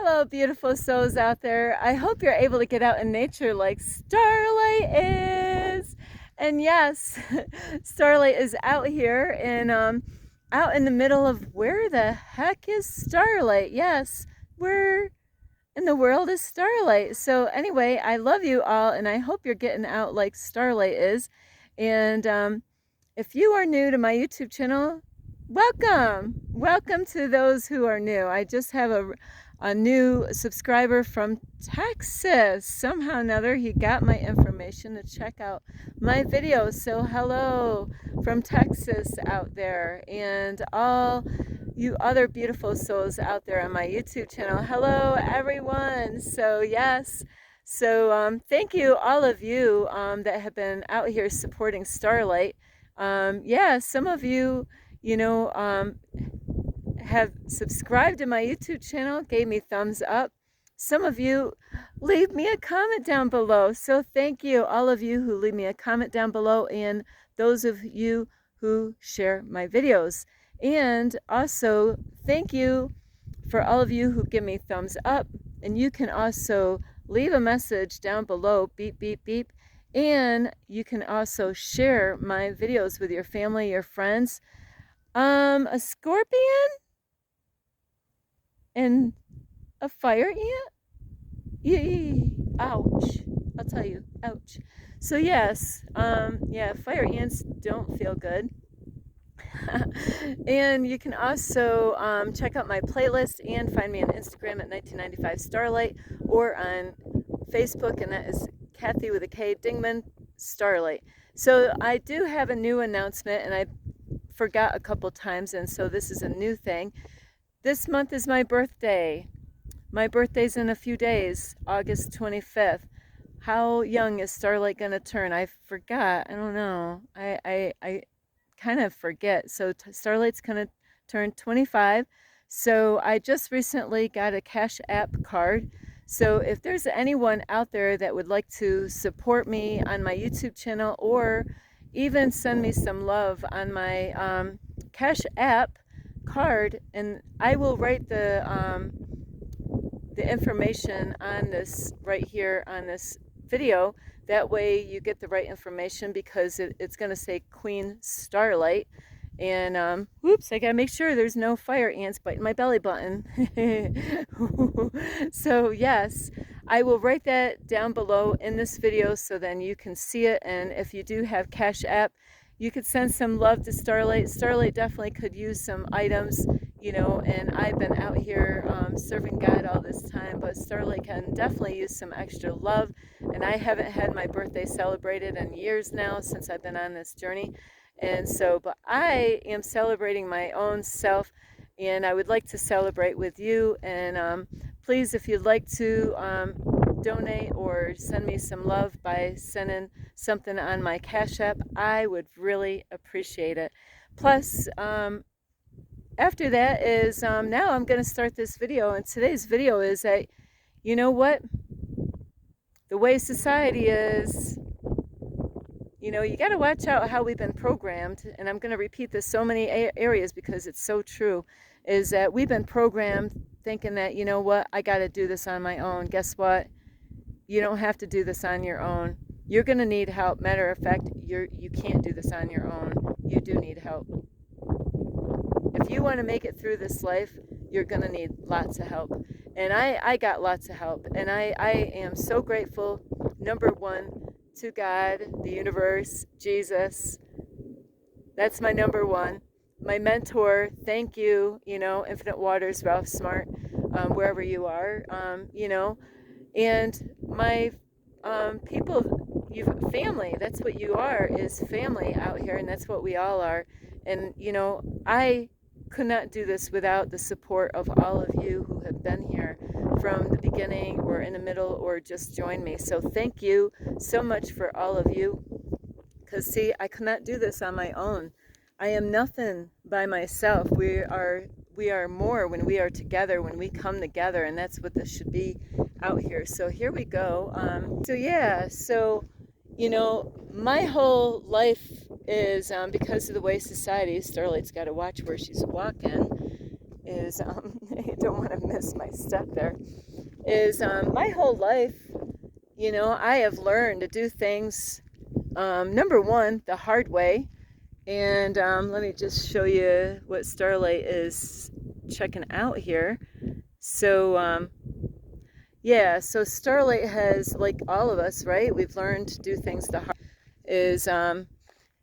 Hello, beautiful souls out there. I hope you're able to get out in nature like Starlight is. And yes, Starlight is out here and out in the middle of where the heck is Starlight? Yes, where in the world is Starlight? So anyway, I love you all and I hope you're getting out like Starlight is. And if you are new to my YouTube channel, welcome. Welcome to those who are new. I just have a new subscriber from Texas. Somehow or another, he got my information to check out my videos. So hello from Texas out there and all you other beautiful souls out there on my YouTube channel. Hello, everyone. So yes. So thank you, all of you that have been out here supporting Starlight. Yeah, some of you, you know, have subscribed to my YouTube channel, gave me thumbs up. Some of you leave me a comment down below. So thank you, all of you who leave me a comment down below and those of you who share my videos. And also, thank you for all of you who give me thumbs up. And you can also leave a message down below, beep, beep, beep. And you can also share my videos with your family, your friends. A scorpion and a fire ant? Yee, ouch. I'll tell you, ouch. So yes, yeah, fire ants don't feel good. And you can also check out my playlist and find me on Instagram at 1995 Starlight or on Facebook, and that is Kathy with a K, Dingman Starlight. So I do have a new announcement, and I forgot a couple times, and so this is a new thing. This month is my birthday. My birthday's in a few days, August 25th. How young is Starlight gonna turn? I forgot. I don't know. I kind of forget. So Starlight's gonna turn 25. So I just recently got a Cash App card. So if there's anyone out there that would like to support me on my YouTube channel or even send me some love on my Cash App card, and I will write the information on this right here on this video. That way you get the right information because it's going to say Queen Starlight. And whoops, I gotta make sure there's no fire ants biting my belly button. So yes, I will write that down below in this video so then you can see it. And if you do have Cash App, you could send some love to Starlight. Starlight definitely could use some items, you know, and I've been out here serving God all this time, but Starlight can definitely use some extra love. And I haven't had my birthday celebrated in years now since I've been on this journey. And so, but I am celebrating my own self, and I would like to celebrate with you. And please, if you'd like to donate or send me some love by sending something on my Cash App, I would really appreciate it. Plus, after that is now I'm going to start this video, and today's video is that, you know what, the way society is, you know, you got to watch out how we've been programmed. And I'm going to repeat this so many areas because it's so true, is that we've been programmed thinking that, you know what, I got to do this on my own. Guess what? You don't have to do this on your own. You're going to need help. Matter of fact, you can't do this on your own. You do need help. If you want to make it through this life, you're going to need lots of help. And I got lots of help. And I am so grateful, number one, to God, the universe, Jesus. That's my number one. My mentor, thank you, you know, Infinite Waters, Ralph Smart, wherever you are, you know. And my people, family, that's what you are, is family out here, and that's what we all are. And, you know, I could not do this without the support of all of you who have been here from the beginning or in the middle or just joined me. So thank you so much for all of you. Because see, I cannot do this on my own. I am nothing by myself. We are more when we are together, when we come together, and that's what this should be out here. So here we go. So yeah, so you know, my whole life is because of the way society. Starlight's got to watch where she's walking, is, you don't want to miss my step there, is my whole life, you know, I have learned to do things, number one, the hard way. And let me just show you what Starlight is checking out here. So, yeah, so Starlight has, like all of us, right? We've learned to do things the hard is, and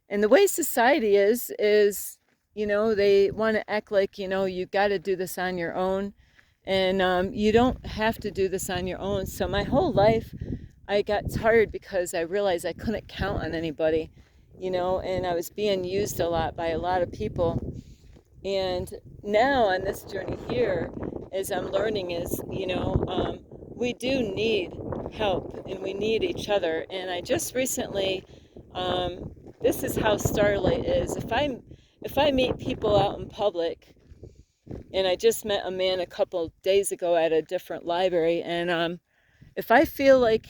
the way society is, you know, they want to act like, you know, you got to do this on your own. And you don't have to do this on your own. So my whole life, I got tired because I realized I couldn't count on anybody, you know, and I was being used a lot by a lot of people. And now on this journey here, as I'm learning is, you know, we do need help and we need each other. And I just recently, this is how Starlight is. If I meet people out in public, and I just met a man a couple days ago at a different library, and if I feel like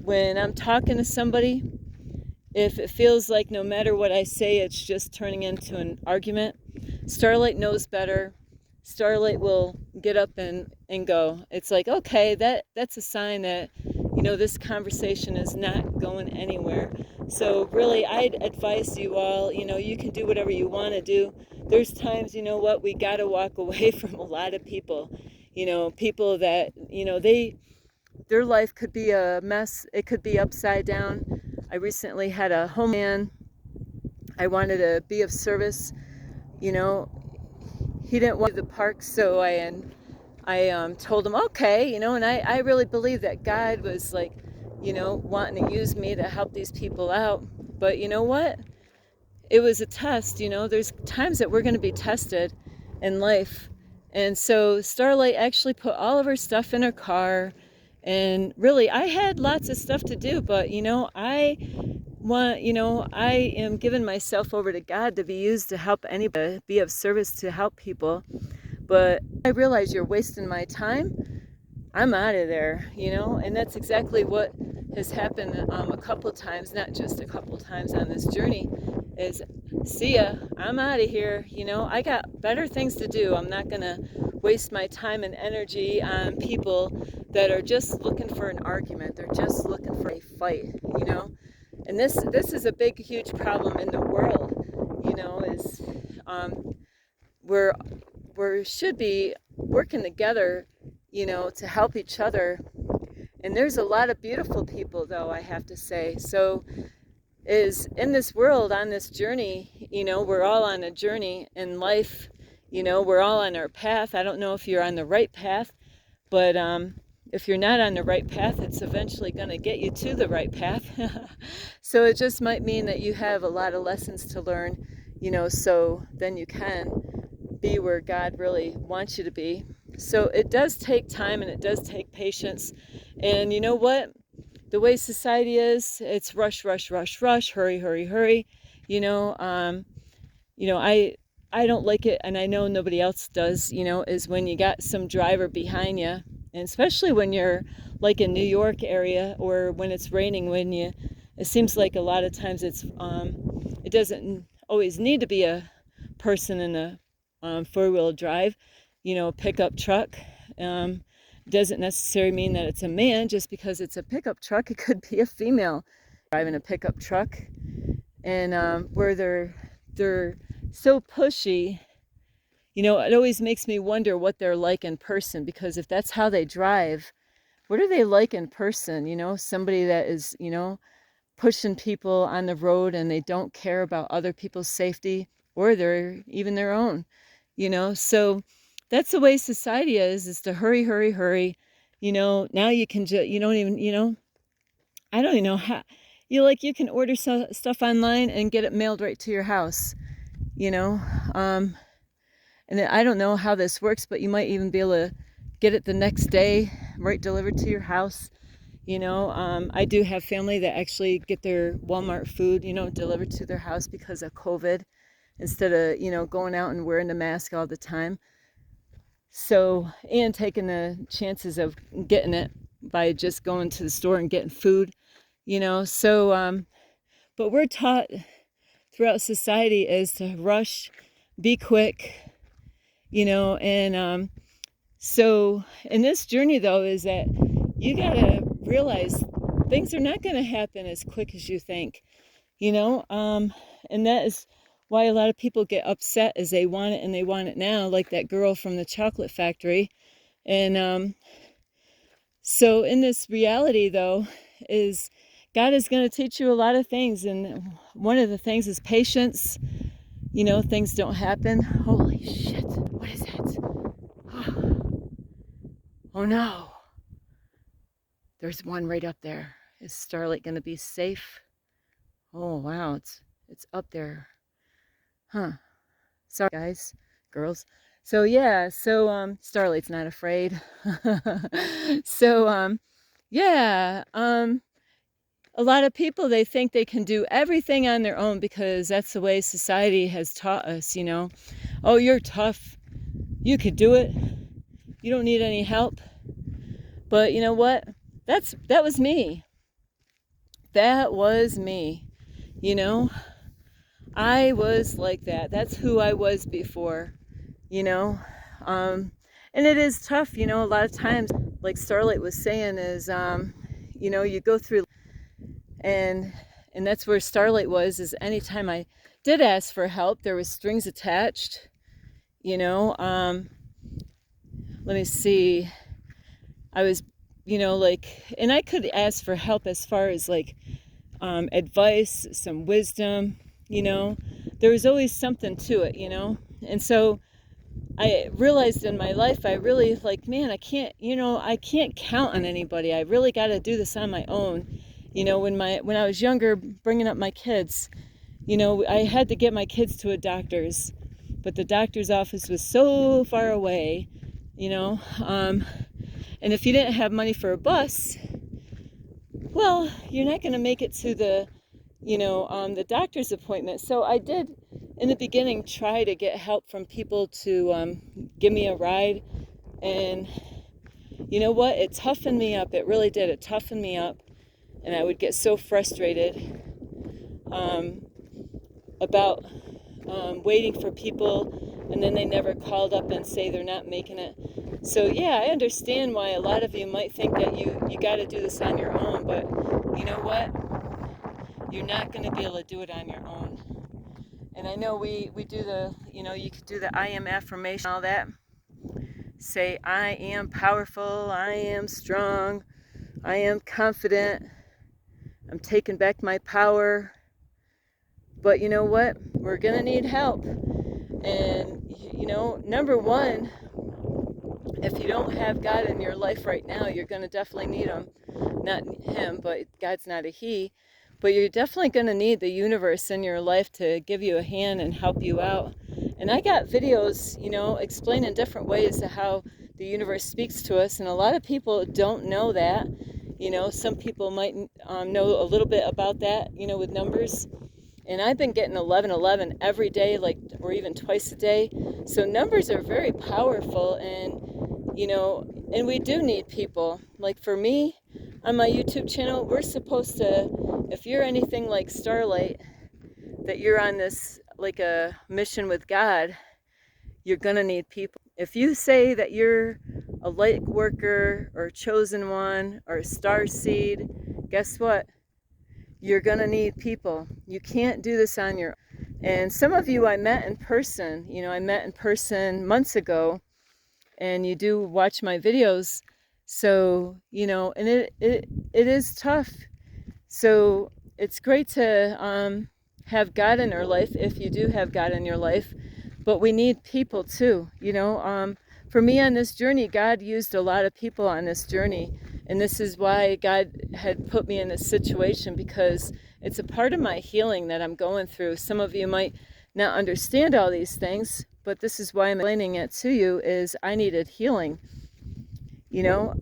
when I'm talking to somebody, if it feels like no matter what I say, it's just turning into an argument, Starlight knows better. Starlight will get up and go. It's like, okay, that's a sign that, you know, this conversation is not going anywhere. So really, I'd advise you all, you know, you can do whatever you want to do. There's times, you know what, we got to walk away from a lot of people, you know, people that, you know, their life could be a mess. It could be upside down. I recently had a homeman. I wanted to be of service. You know, he didn't want to the park, so I told him, okay, you know, and I really believe that God was like, you know, wanting to use me to help these people out. But you know what? It was a test, you know, there's times that we're going to be tested in life. And so Starlight actually put all of her stuff in her car. And really, I had lots of stuff to do, but you know, I am giving myself over to God to be used to help anybody, be of service to help people. But I realize you're wasting my time. I'm out of there, you know, and that's exactly what has happened a couple times, not just a couple times on this journey, is see ya, I'm out of here, you know, I got better things to do. I'm not gonna waste my time and energy on people that are just looking for an argument. They're just looking for a fight, you know, and this is a big, huge problem in the world, you know, is we're should be working together, you know, to help each other. And there's a lot of beautiful people, though, I have to say. So is in this world, on this journey, you know, we're all on a journey in life, you know, we're all on our path. I don't know if you're on the right path, but if you're not on the right path, it's eventually going to get you to the right path. So it just might mean that you have a lot of lessons to learn, you know, so then you can be where God really wants you to be. So it does take time and it does take patience. And you know what? The way society is, it's rush, rush, rush, rush, hurry, hurry, hurry. You know, I don't like it, and I know nobody else does, you know, is when you got some driver behind you, and especially when you're like in New York area or when it's raining, it seems like a lot of times it doesn't always need to be a person in a four-wheel drive, you know, pickup truck. Doesn't necessarily mean that it's a man. Just because it's a pickup truck, it could be a female driving a pickup truck. And where they're so pushy, you know, it always makes me wonder what they're like in person, because if that's how they drive, what are they like in person? You know, somebody that is, you know, pushing people on the road and they don't care about other people's safety or even their own, you know. So that's the way society is to hurry, hurry, hurry. You know, now you can just, you don't even, you know, I don't even know how, you can order stuff online and get it mailed right to your house, you know. And I don't know how this works, but you might even be able to get it the next day, right delivered to your house. You know, I do have family that actually get their Walmart food, you know, delivered to their house because of COVID, instead of, you know, going out and wearing a mask all the time. So, and taking the chances of getting it by just going to the store and getting food, you know. So, but we're taught throughout society is to rush, be quick, and so in this journey though is that you gotta realize things are not going to happen as quick as you think, and that is why a lot of people get upset as they want it and they want it now, like that girl from the chocolate factory. And so in this reality though is God is going to teach you a lot of things, and one of the things is patience. Things don't happen. Holy shit, what is that? Oh no, there's one right up there. Is Starlight going to be safe? Oh wow, it's up there. Huh. Sorry guys, girls. So yeah, Starlight's not afraid. So yeah, a lot of people, they think they can do everything on their own because that's the way society has taught us, Oh, you're tough. You could do it. You don't need any help. But you know what? That was me. That was me. I was like that. That's who I was before, you know. And it is tough, a lot of times, like Starlight was saying, is you go through, and that's where Starlight was, is anytime I did ask for help, there was strings attached, let me see. I was, and I could ask for help as far as like advice, some wisdom, there was always something to it, and so I realized in my life, I really man, I can't count on anybody. I really got to do this on my own. When I was younger, bringing up my kids, I had to get my kids to a doctor's, but the doctor's office was so far away, and if you didn't have money for a bus, well, you're not going to make it to the doctor's appointment. So I did, in the beginning, try to get help from people to give me a ride. And you know what? It toughened me up. It really did. It toughened me up. And I would get so frustrated about waiting for people, and then they never called up and say they're not making it. So yeah, I understand why a lot of you might think that you got to do this on your own, but you know what? You're not going to be able to do it on your own. And I know we do the, you could do the I am affirmation, all that. Say, I am powerful, I am strong, I am confident, I'm taking back my power. But you know what? We're going to need help. And, number one, if you don't have God in your life right now, you're going to definitely need him. Not him, but God's not a he. But you're definitely going to need the universe in your life to give you a hand and help you out. And I got videos, explaining different ways to how the universe speaks to us. And a lot of people don't know that. Some people might know a little bit about that, with numbers. And I've been getting 1111 every day, or even twice a day. So numbers are very powerful, and and we do need people. Like for me, on my YouTube channel, we're supposed to, if you're anything like Starlight, that you're on this like a mission with God, you're gonna need people. If you say that you're a light worker or chosen one or a star seed, guess what? You're gonna need people. You can't do this on your own. And some of you I met in person, I met in person months ago, and you do watch my videos. So, and it is tough. So it's great to have God in our life, if you do have God in your life, but we need people too, For me on this journey, God used a lot of people on this journey. And this is why God had put me in this situation, because it's a part of my healing that I'm going through. Some of you might not understand all these things, but this is why I'm explaining it to you, is I needed healing.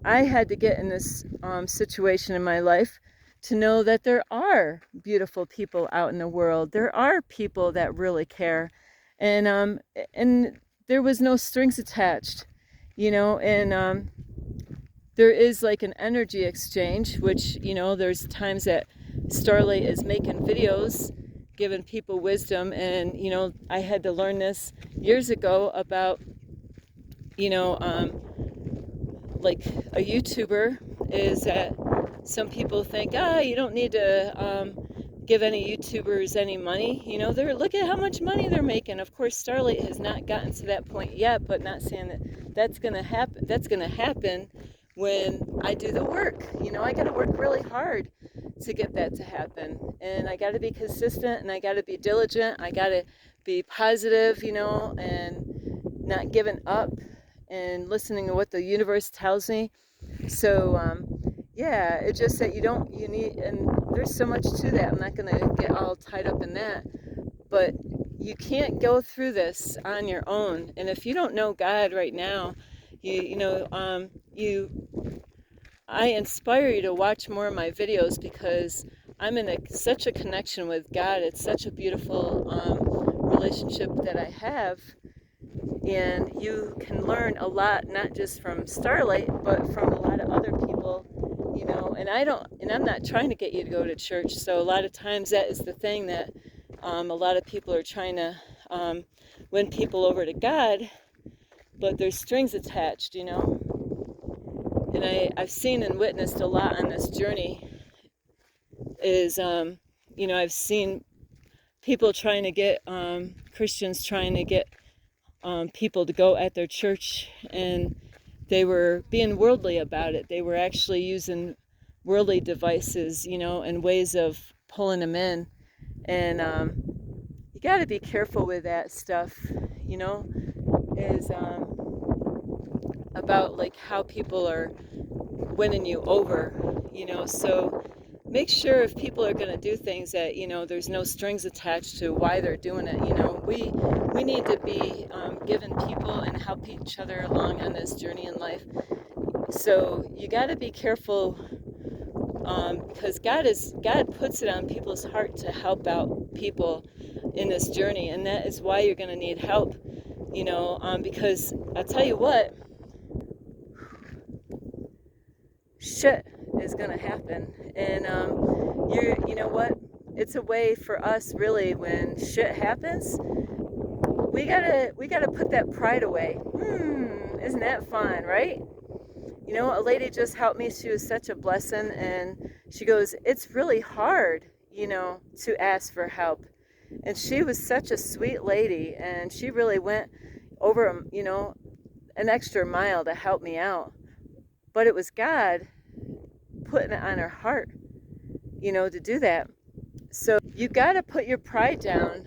I had to get in this situation in my life to know that there are beautiful people out in the world. There are people that really care. And there was no strings attached, and there is like an energy exchange, which, there's times that Starlight is making videos, giving people wisdom. And, I had to learn this years ago about you know, like a YouTuber is that some people think, you don't need to give any YouTubers any money. You know, look at how much money they're making. Of course, Starlight has not gotten to that point yet, but not saying that that's going to happen. That's going to happen when I do the work. You know, I got to work really hard to get that to happen, and I got to be consistent, and I got to be diligent. I got to be positive, you know, and not giving up and listening to what the universe tells me. So yeah, it's just that you need, and there's so much to that. I'm not going to get all tied up in that, but you can't go through this on your own. And if you don't know God right now, I inspire you to watch more of my videos, because I'm in such a connection with God. It's such a beautiful relationship that I have, and you can learn a lot, not just from Starlight, but from a lot of other people, you know. And I'm not trying to get you to go to church. So a lot of times that is the thing that a lot of people are trying to win people over to God, but there's strings attached, you know. And I've seen and witnessed a lot on this journey is, you know, I've seen people trying to get, Christians trying to get people to go at their church, and they were being worldly about it. They were actually using worldly devices, you know, and ways of pulling them in. And you got to be careful with that stuff, you know, is about like how people are winning you over, you know. So make sure if people are going to do things that, you know, there's no strings attached to why they're doing it. You know, we need to be giving people and help each other along on this journey in life. So you got to be careful, because God puts it on people's heart to help out people in this journey, and that is why you're going to need help, you know, because I'll tell you what, shit is going to happen. And you know what, it's a way for us, really, when shit happens, we gotta put that pride away. Isn't that fun, right? You know, a lady just helped me. She was such a blessing, and she goes, it's really hard, you know, to ask for help. And she was such a sweet lady, and she really went over, you know, an extra mile to help me out. But it was God putting it on her heart, you know, to do that. So you got to put your pride down.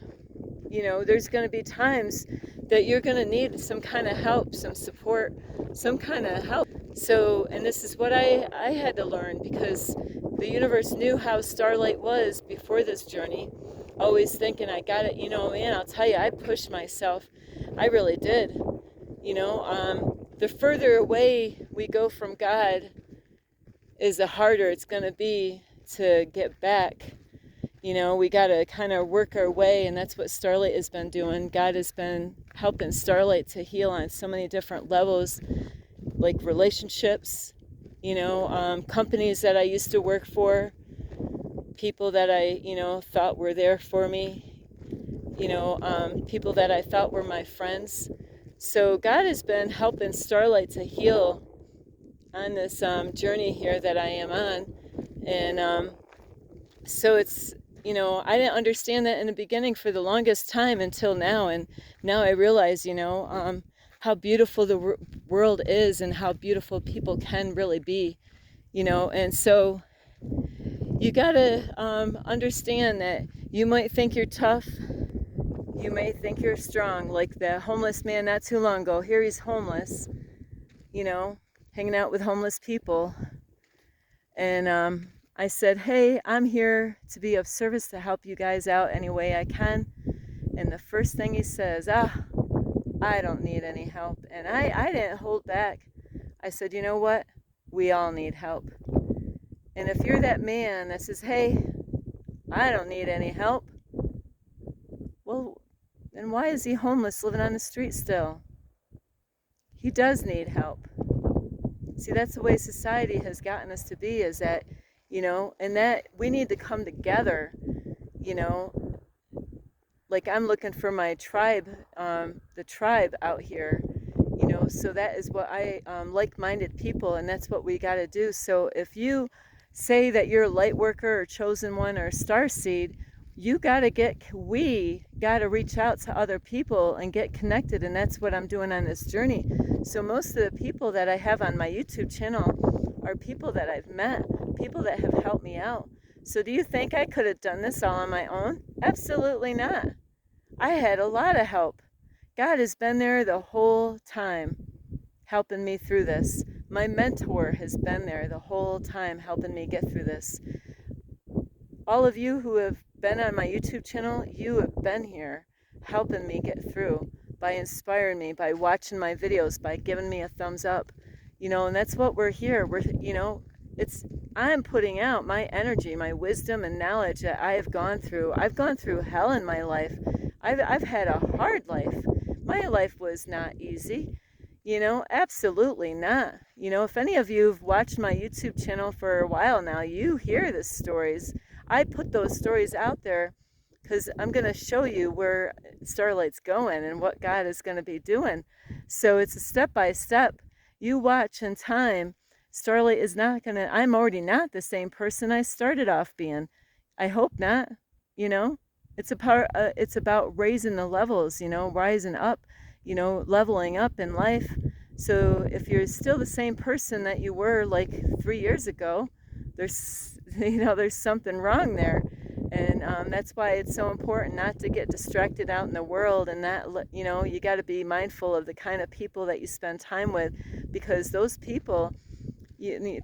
You know, there's going to be times that you're going to need some kind of help, some support, some kind of help. So, and this is what I had to learn, because the universe knew how Starlight was before this journey, always thinking I got it, you know. Man, I'll tell you, I pushed myself. I really did. You know, the further away we go from God is the harder it's going to be to get back. You know, we got to kind of work our way, and that's what Starlight has been doing. God has been helping Starlight to heal on so many different levels, like relationships, you know, companies that I used to work for, people that I, you know, thought were there for me, you know, people that I thought were my friends. So God has been helping Starlight to heal on this journey here that I am on. And so it's, you know, I didn't understand that in the beginning for the longest time until now. And now I realize, you know, how beautiful the world is and how beautiful people can really be, you know. And so you got to understand that you might think you're tough. You may think you're strong, like the homeless man not too long ago. Here he's homeless, you know, hanging out with homeless people. And I said, hey, I'm here to be of service to help you guys out any way I can. And the first thing he says, I don't need any help. And I didn't hold back. I said, you know what? We all need help. And if you're that man that says, hey, I don't need any help, well, then why is he homeless living on the street still? He does need help. See, that's the way society has gotten us to be, is that, you know, and that we need to come together, you know. Like I'm looking for my tribe, the tribe out here, you know, so that is what I like-minded people, and that's what we got to do. So if you say that you're a light worker or chosen one or star seed, you got to we got to reach out to other people and get connected, and that's what I'm doing on this journey. So most of the people that I have on my YouTube channel are people that I've met, people that have helped me out. So do you think I could have done this all on my own? Absolutely not. I had a lot of help. God has been there the whole time helping me through this. My mentor has been there the whole time helping me get through this. All of you who have been on my YouTube channel, you have been here helping me get through by inspiring me, by watching my videos, by giving me a thumbs up. You know, and that's what we're here. I'm putting out my energy, my wisdom and knowledge that I have gone through. I've gone through hell in my life. I've had a hard life. My life was not easy. You know, absolutely not. You know, if any of you have watched my YouTube channel for a while now, you hear the stories. I put those stories out there because I'm going to show you where Starlight's going and what God is going to be doing. So it's a step by step. You watch in time. Starlight is not going to, I'm already not the same person I started off being. I hope not, you know. It's about raising the levels, you know, rising up, you know, leveling up in life. So if you're still the same person that you were like 3 years ago, there's there's something wrong there. And that's why it's so important not to get distracted out in the world, and that, you got to be mindful of the kind of people that you spend time with, because those people,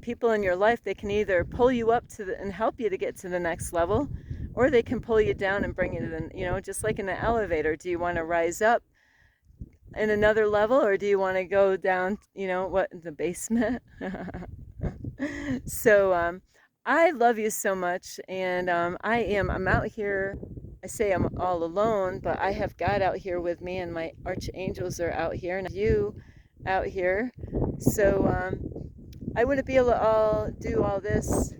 people in your life, they can either pull you up and help you to get to the next level, or they can pull you down and bring you to just like in the elevator. Do you want to rise up in another level, or do you want to go down, the basement? So I love you so much, and I'm out here. I say I'm all alone, but I have God out here with me, and my archangels are out here, and you out here. So I wouldn't be able to do all this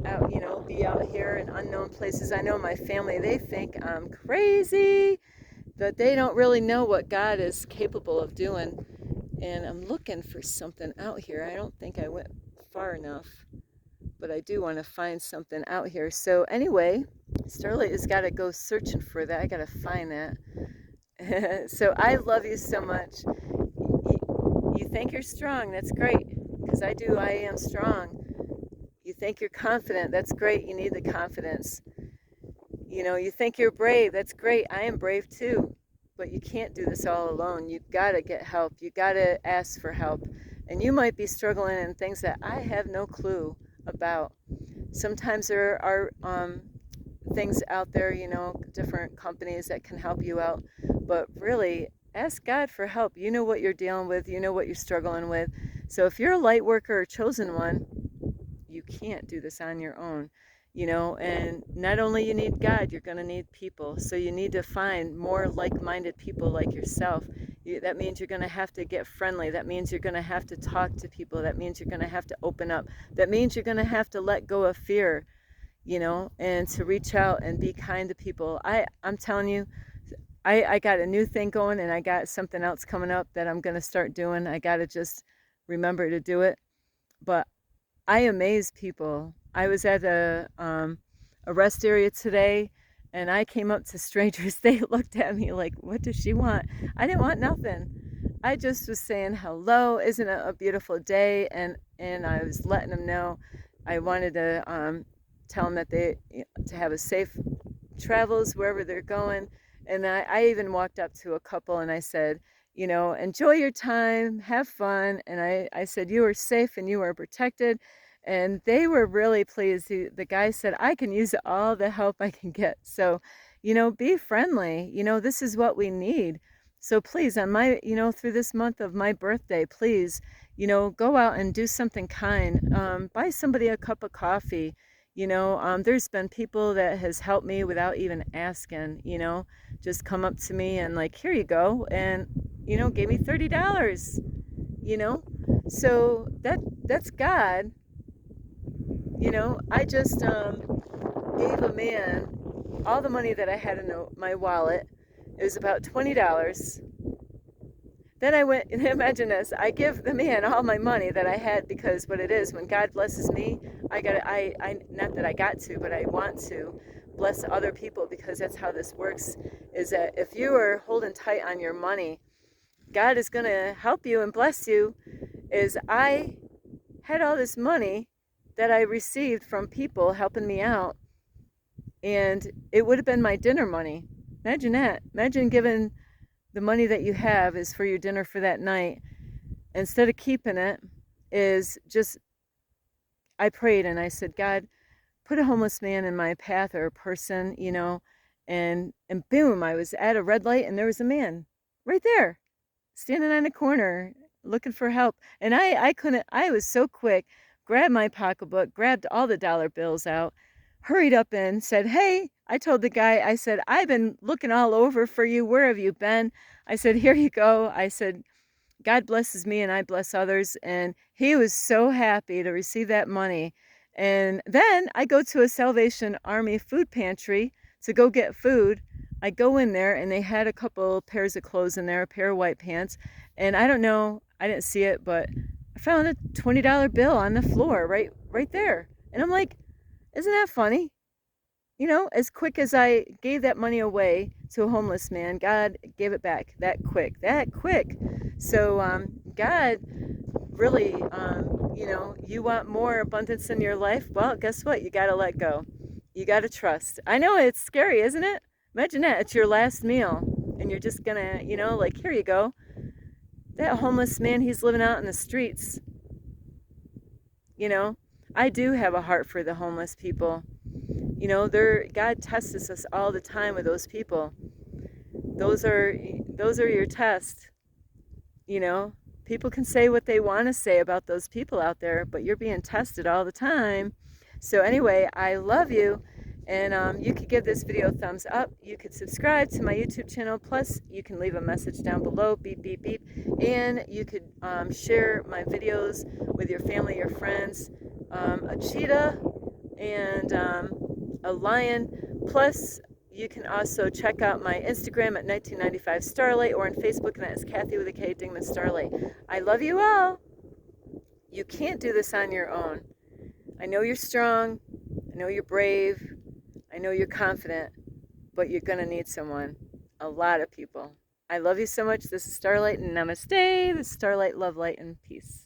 out, be out here in unknown places. I know my family, they think I'm crazy, but they don't really know what God is capable of doing. And I'm looking for something out here. I don't think I went far enough, but I do want to find something out here. So anyway, Starlight has got to go searching for that. I got to find that. So I love you so much. You think you're strong. That's great, because I do. I am strong. You think you're confident. That's great. You need the confidence. You think you're brave. That's great. I am brave too. But you can't do this all alone. You've got to get help. You got to ask for help. And you might be struggling in things that I have no clue about. Sometimes there are things out there, different companies that can help you out. But really, ask God for help. You know what you're dealing with. You know what you're struggling with. So if you're a light worker or chosen one, you can't do this on your own. And not only you need God, you're going to need people. So you need to find more like-minded people like yourself. That means you're going to have to get friendly. That means you're going to have to talk to people. That means you're going to have to open up. That means you're going to have to let go of fear, and to reach out and be kind to people. I'm telling you, I got a new thing going, and I got something else coming up that I'm going to start doing. I got to just remember to do it. But I amaze people. I was at a rest area today, and I came up to strangers. They looked at me like, what does she want? I didn't want nothing. I just was saying hello, isn't it a beautiful day? And I was letting them know I wanted to tell them that to have a safe travels wherever they're going. And I even walked up to a couple and I said, enjoy your time, have fun. And I said, you are safe and you are protected. And they were really pleased. The guy said, I can use all the help I can get. So, be friendly. This is what we need. So please, on my, through this month of my birthday, please, go out and do something kind. Buy somebody a cup of coffee. There's been people that has helped me without even asking, just come up to me and like, here you go. And, gave me $30, so that's God. I just gave a man all the money that I had in my wallet. It was about $20. Then I went, imagine this, I give the man all my money that I had, because what it is, when God blesses me, not that I got to, but I want to bless other people, because that's how this works, is that if you are holding tight on your money, God is going to help you and bless you. Is I had all this money that I received from people helping me out, and it would have been my dinner money. Imagine that. Imagine giving the money that you have is for your dinner for that night. Instead of keeping it, is just, I prayed and I said, God, put a homeless man in my path, or a person, and boom, I was at a red light and there was a man right there, standing on the corner looking for help. And I couldn't, I was so quick, grabbed my pocketbook, grabbed all the dollar bills out, hurried up and said, hey, I told the guy, I said, I've been looking all over for you. Where have you been? I said, here you go. I said, God blesses me and I bless others. And he was so happy to receive that money. And then I go to a Salvation Army food pantry to go get food. I go in there and they had a couple pairs of clothes in there, a pair of white pants. And I don't know, I didn't see it, but I found a $20 bill on the floor right there. And I'm like, isn't that funny? As quick as I gave that money away to a homeless man, God gave it back that quick, that quick. So God really, you want more abundance in your life? Well, guess what? You got to let go. You got to trust. I know it's scary, isn't it? Imagine that. It's your last meal and you're just going to, like, here you go. That homeless man, he's living out in the streets. I do have a heart for the homeless people. God tests us all the time with those people. Those are your tests. People can say what they want to say about those people out there, but you're being tested all the time. So anyway, I love you, and you could give this video a thumbs up. You could subscribe to my YouTube channel. Plus, you can leave a message down below, beep, beep, beep. And you could share my videos with your family, your friends. A cheetah and a lion. Plus, you can also check out my Instagram at 1995 Starlight, or on Facebook, and that is Kathy with a K, Dingman Starlight. I love you all. You can't do this on your own. I know you're strong. I know you're brave. I know you're confident, but you're going to need someone. A lot of people. I love you so much. This is Starlight, and namaste. This is Starlight, love, light, and peace.